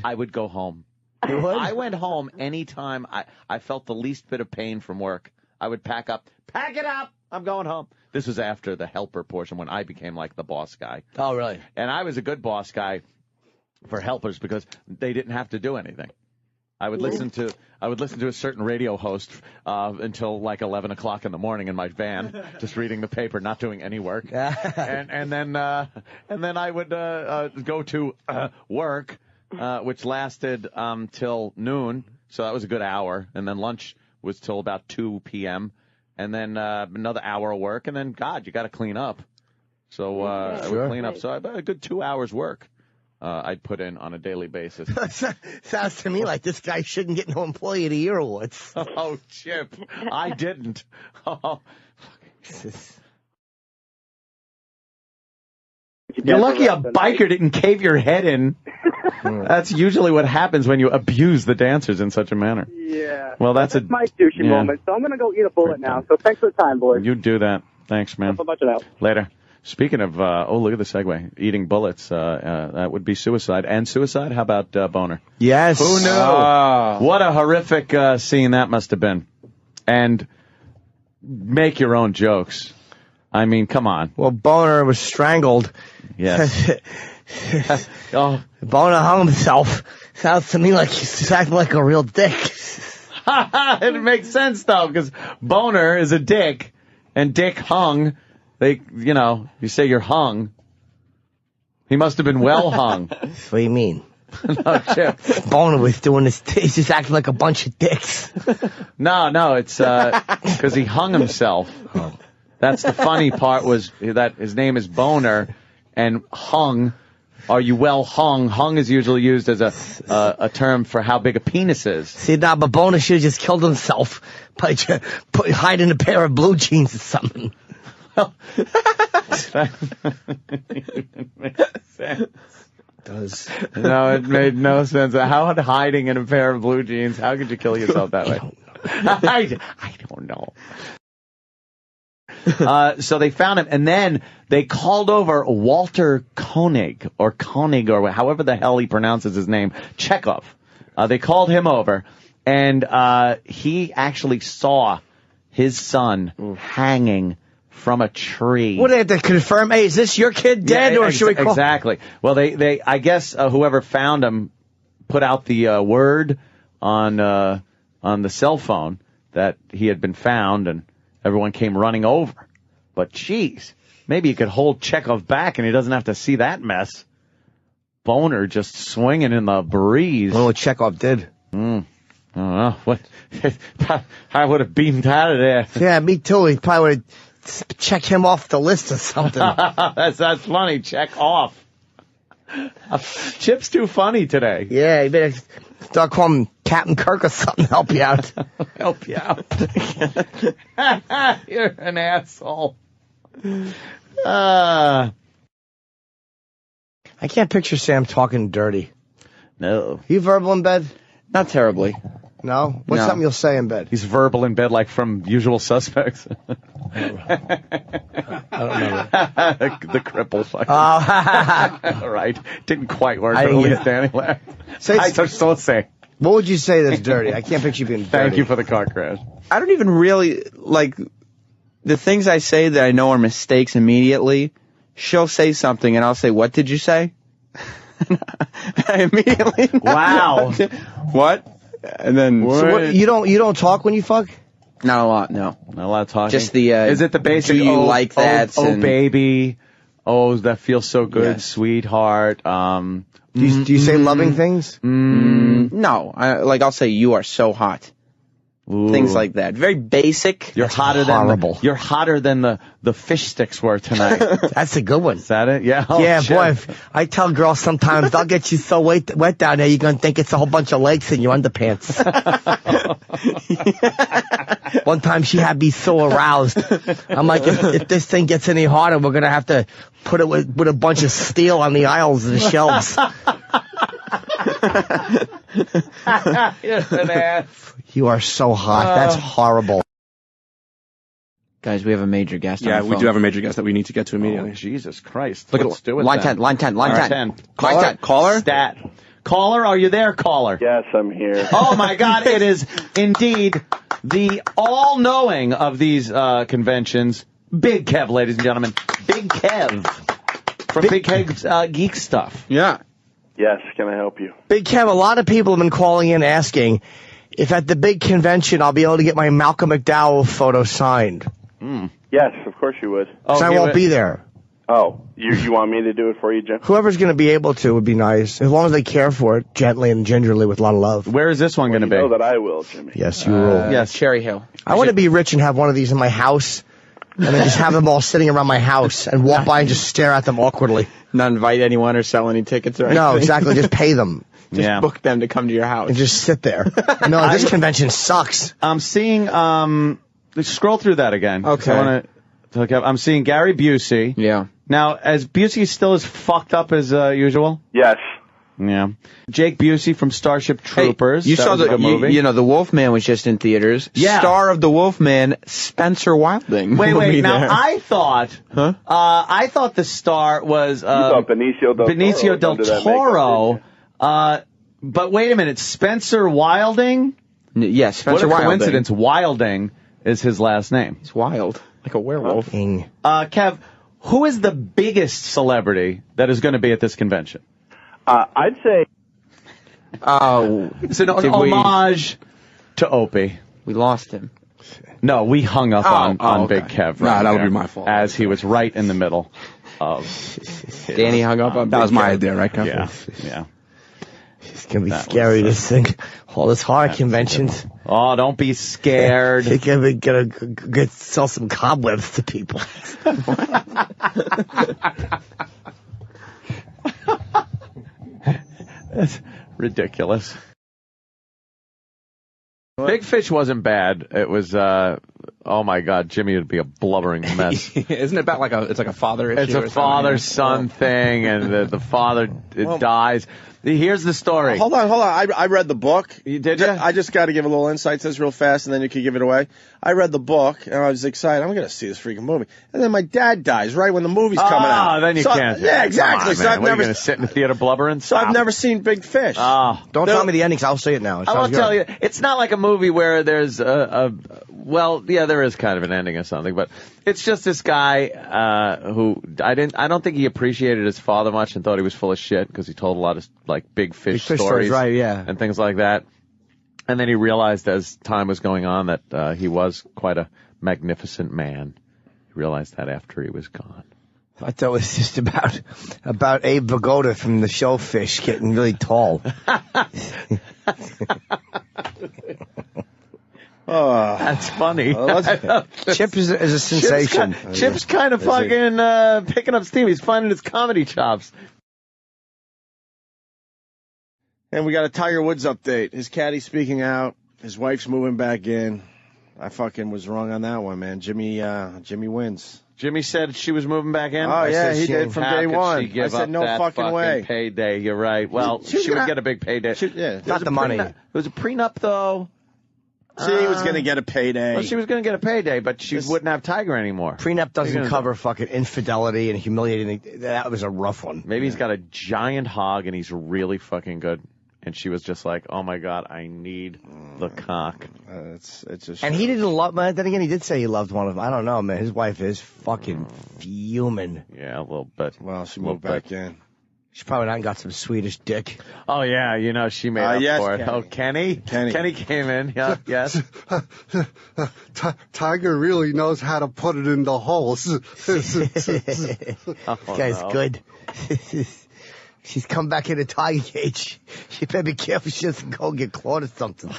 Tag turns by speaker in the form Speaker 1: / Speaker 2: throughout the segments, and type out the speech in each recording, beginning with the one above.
Speaker 1: I would go home.
Speaker 2: You would?
Speaker 1: I went home anytime I felt the least bit of pain from work. I would pack it up, I'm going home. This was after the helper portion when I became like the boss guy.
Speaker 2: Oh, really?
Speaker 1: And I was a good boss guy for helpers because they didn't have to do anything. I would listen to a certain radio host until like 11 o'clock in the morning in my van, just reading the paper, not doing any work. and then I would go to work, which lasted till noon, so that was a good hour. And then lunch was till about 2 p.m. And then another hour of work, and then God, you got to clean up. So I would clean up. So a good 2 hours work. I'd put in on a daily basis.
Speaker 2: Sounds to me like this guy shouldn't get no Employee of the Year awards.
Speaker 1: Oh, Chip, I didn't. Oh. You're lucky a biker didn't cave your head in. That's usually what happens when you abuse the dancers in such a manner.
Speaker 3: Yeah.
Speaker 1: Well, that's
Speaker 3: my douchey moment. So I'm going to go eat a bullet now. So thanks for the time, boys.
Speaker 1: You do that. Thanks, man.
Speaker 3: Have a bunch of that.
Speaker 1: Later. Speaking of, look at the segue. Eating bullets, that would be suicide. And suicide? How about Boner?
Speaker 2: Yes.
Speaker 1: Who knew? What a horrific scene that must have been. And make your own jokes. I mean, come on.
Speaker 2: Well, Boner was strangled.
Speaker 1: Yes.
Speaker 2: Boner hung himself. Sounds to me like he's acting like a real dick.
Speaker 1: It makes sense, though, because Boner is a dick, and Dick hung. You say you're hung. He must have been well hung.
Speaker 2: What do you mean?
Speaker 1: No, Chip.
Speaker 2: Boner was doing this. He's just acting like a bunch of dicks.
Speaker 1: No, it's because he hung himself. That's the funny part was that his name is Boner, and hung. Are you well hung? Hung is usually used as a term for how big a penis is.
Speaker 2: See, but Boner should have just killed himself by hiding a pair of blue jeans or something.
Speaker 1: No, it made no sense. How hiding in a pair of blue jeans? How could you kill yourself that way? I don't know. So they found him, and then they called over Walter Koenig, or however the hell he pronounces his name, Chekhov. They called him over, and he actually saw his son hanging from a tree.
Speaker 2: What, they had to confirm? Hey, is this your kid dead, or should we call?
Speaker 1: Exactly. Well, they I guess whoever found him put out the word on the cell phone that he had been found, and everyone came running over. But geez, maybe you could hold Chekhov back, and he doesn't have to see that mess. Boner just swinging in the breeze.
Speaker 2: I don't know what Chekhov did.
Speaker 1: I don't know. What? I would have beamed out of there.
Speaker 2: Yeah, me too. He probably would have checked him off the list or something.
Speaker 1: That's funny. Check off. Chip's too funny today.
Speaker 2: Yeah, you better start calling him Captain Kirk or something to help you out.
Speaker 1: Help you out. You're an asshole.
Speaker 2: I can't picture Sam talking dirty.
Speaker 1: No.
Speaker 2: You verbal in bed?
Speaker 4: Not terribly.
Speaker 2: No? What's something you'll say in bed?
Speaker 1: He's verbal in bed like from Usual Suspects.
Speaker 2: I don't know.
Speaker 1: The cripple fucking.
Speaker 2: Oh.
Speaker 1: Right. Didn't quite work, but at least Danny laughed. So say.
Speaker 2: What would you say that's dirty? I can't picture you being dirty.
Speaker 1: Thank you for the car crash.
Speaker 4: I don't even really, like, the things I say that I know are mistakes immediately, she'll say something and I'll say, what did you say? I immediately know.
Speaker 1: Wow.
Speaker 4: What? And then...
Speaker 2: So what, you don't talk when you fuck?
Speaker 4: Not a lot, no.
Speaker 1: Not a lot of talking.
Speaker 4: Just the...
Speaker 1: Is it the basic,
Speaker 4: do you like that?
Speaker 1: Oh, baby. Oh, that feels so good,
Speaker 4: yes.
Speaker 1: Sweetheart.
Speaker 2: Do you say loving things?
Speaker 4: No. I'll say, you are so hot.
Speaker 1: Ooh.
Speaker 4: Things like that. Very basic.
Speaker 1: You're hotter
Speaker 2: horrible.
Speaker 1: You're hotter than the fish sticks were tonight.
Speaker 2: That's a good one.
Speaker 1: Is that it? Yeah. Oh,
Speaker 2: yeah,
Speaker 1: shit.
Speaker 2: boy. I tell girls sometimes, I'll get you so wet down there, you're going to think it's a whole bunch of legs in your underpants. One time she had me so aroused. I'm like, if this thing gets any harder, we're going to have to put it with a bunch of steel on the aisles of the shelves.
Speaker 1: You're an ass.
Speaker 2: You are so hot. That's horrible.
Speaker 4: Guys, we have a major guest on the phone.
Speaker 5: we do have a major guest that we need to get to immediately.
Speaker 1: Oh, Jesus Christ.
Speaker 4: Look
Speaker 1: Let's
Speaker 4: at
Speaker 1: do it
Speaker 4: line
Speaker 1: then.
Speaker 4: 10, line 10, line
Speaker 1: All right,
Speaker 4: 10.
Speaker 1: 10.
Speaker 4: Caller?
Speaker 1: Stat. Caller, are you there, caller?
Speaker 5: Yes, I'm here.
Speaker 1: Oh, my God, it is indeed the all-knowing of these conventions, Big Kev, ladies and gentlemen. Big Kev from Big Kev's Geek Stuff.
Speaker 4: Yeah.
Speaker 5: Yes, can I help you?
Speaker 2: Big Kev, a lot of people have been calling in asking if at the big convention I'll be able to get my Malcolm McDowell photo signed.
Speaker 5: Yes, of course you would.
Speaker 2: Because I won't be there.
Speaker 5: Oh, you want me to do it for you, Jim?
Speaker 2: Whoever's going to be able to would be nice, as long as they care for it, gently and gingerly with a lot of love.
Speaker 1: Where is this one going to be?
Speaker 5: You know that I will, Jimmy.
Speaker 2: Yes, you rule.
Speaker 4: Yes, Cherry Hill.
Speaker 2: I want to be rich and have one of these in my house, and then just have them all sitting around my house and walk by and just stare at them awkwardly.
Speaker 4: Not invite anyone or sell any tickets or anything.
Speaker 2: No, exactly. Just pay them.
Speaker 4: Just book them to come to your house.
Speaker 2: And just sit there. No, this convention sucks.
Speaker 1: I'm seeing, scroll through that again.
Speaker 4: Okay.
Speaker 1: I'm seeing Gary Busey.
Speaker 4: Yeah.
Speaker 1: Now, is Busey still as fucked up as usual?
Speaker 5: Yes.
Speaker 1: Yeah. Jake Busey from Starship Troopers.
Speaker 4: Hey, you saw the
Speaker 1: movie.
Speaker 4: You know, The Wolfman was just in theaters.
Speaker 1: Yeah.
Speaker 4: Star of The Wolfman, Spencer Wilding.
Speaker 1: Wait. Now,
Speaker 4: there.
Speaker 1: I thought the star was
Speaker 5: You thought Benicio del Toro.
Speaker 1: But wait a minute, Spencer Wilding?
Speaker 4: Yes, Spencer
Speaker 1: What a
Speaker 4: Wilding.
Speaker 1: coincidence. Wilding is his last name.
Speaker 4: He's wild, like a werewolf.
Speaker 1: Kev, who is the biggest celebrity that is going to be at this convention?
Speaker 5: I'd say...
Speaker 4: Oh.
Speaker 1: It's an homage to Opie.
Speaker 4: We lost him.
Speaker 1: No, we hung up on
Speaker 4: okay.
Speaker 1: Big Kev.
Speaker 6: Nah, that would be my fault.
Speaker 1: As he was right in the middle of...
Speaker 4: Danny hung up on
Speaker 6: That
Speaker 4: Big
Speaker 6: was my
Speaker 4: Kev.
Speaker 6: idea, right, Kev?
Speaker 1: Yeah.
Speaker 2: It's going to be scary, this thing. All this horror conventions.
Speaker 1: Oh, don't be scared.
Speaker 2: They're going to sell some cobwebs to people.
Speaker 1: That's ridiculous. Big Fish wasn't bad. It was, oh my God, Jimmy would be a blubbering mess.
Speaker 6: Isn't it about it's like a father issue?
Speaker 1: It's a father-son thing, and the father dies. Here's the story.
Speaker 7: Hold on. I read the book.
Speaker 1: Did you?
Speaker 7: I just got to give a little insight to this real fast, and then you can give it away. I read the book, and I was excited. I'm going to see this freaking movie. And then my dad dies right when the movie's coming out.
Speaker 1: Then you can't.
Speaker 7: Yeah, exactly.
Speaker 1: Come on, man. What, are you going to sit in the theater blubbering?
Speaker 7: So I've never seen Big Fish.
Speaker 2: Don't tell me the ending, 'cause I'll say it now.
Speaker 1: I will tell you, it's not like a movie where there's well, yeah, there is kind of an ending or something, but it's just this guy who I don't think he appreciated his father much and thought he was full of shit because he told a lot of like big fish stories,
Speaker 2: right? Yeah,
Speaker 1: and things like that. And then he realized as time was going on that he was quite a magnificent man. He realized that after he was gone.
Speaker 2: I thought it was just about Abe Vigoda from the show Fish getting really tall.
Speaker 1: That's funny.
Speaker 2: Chip is a sensation.
Speaker 1: Chip's kind of fucking picking up steam. He's finding his comedy chops.
Speaker 7: And we got a Tiger Woods update. His caddy's speaking out. His wife's moving back in. I fucking was wrong on that one, man. Jimmy wins.
Speaker 1: Jimmy said she was moving back in?
Speaker 7: Oh, yeah, he did from day one.
Speaker 1: She give
Speaker 7: I said
Speaker 1: up
Speaker 7: no
Speaker 1: that
Speaker 7: fucking way.
Speaker 1: Payday. You're right. Well, she would get a big payday.
Speaker 2: Not the money.
Speaker 1: It was a prenup, though.
Speaker 7: She was going to get a payday.
Speaker 1: Well, she was going to get a payday, but she wouldn't have Tiger anymore.
Speaker 2: Prenup doesn't cover fucking infidelity and humiliating. That was a rough one.
Speaker 1: Maybe he's got a giant hog and he's really fucking good. And she was just like, "Oh my God, I need the cock."
Speaker 7: It's just.
Speaker 2: And he didn't love. But then again, he did say he loved one of them. I don't know, man. His wife is fucking fuming.
Speaker 1: Yeah, a little bit.
Speaker 7: Well, she moved back in.
Speaker 2: She probably not got some Swedish dick.
Speaker 1: Oh yeah, you know she made up
Speaker 7: yes,
Speaker 1: for it.
Speaker 7: Kenny.
Speaker 1: Oh, Kenny came in. Yeah, yes.
Speaker 8: Tiger really knows how to put it in the holes.
Speaker 2: This guy's good. She's come back in a tiger cage. She better be careful she doesn't go and get clawed or something.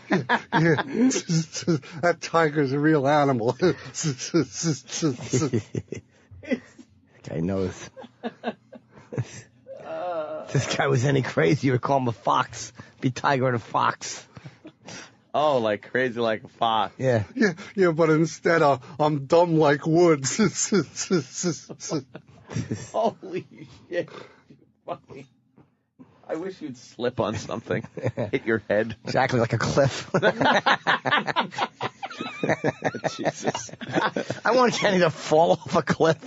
Speaker 8: That tiger's a real animal.
Speaker 2: This guy knows. If this guy was any crazy, you would call him a fox. Be Tiger and a fox.
Speaker 1: Oh, like crazy like a fox.
Speaker 2: Yeah.
Speaker 8: Yeah, but instead I'm dumb like Woods.
Speaker 1: Holy shit. Funny. I wish you'd slip on something. Hit your head.
Speaker 2: Exactly like a cliff.
Speaker 1: Jesus.
Speaker 2: I want Kenny to fall off a cliff.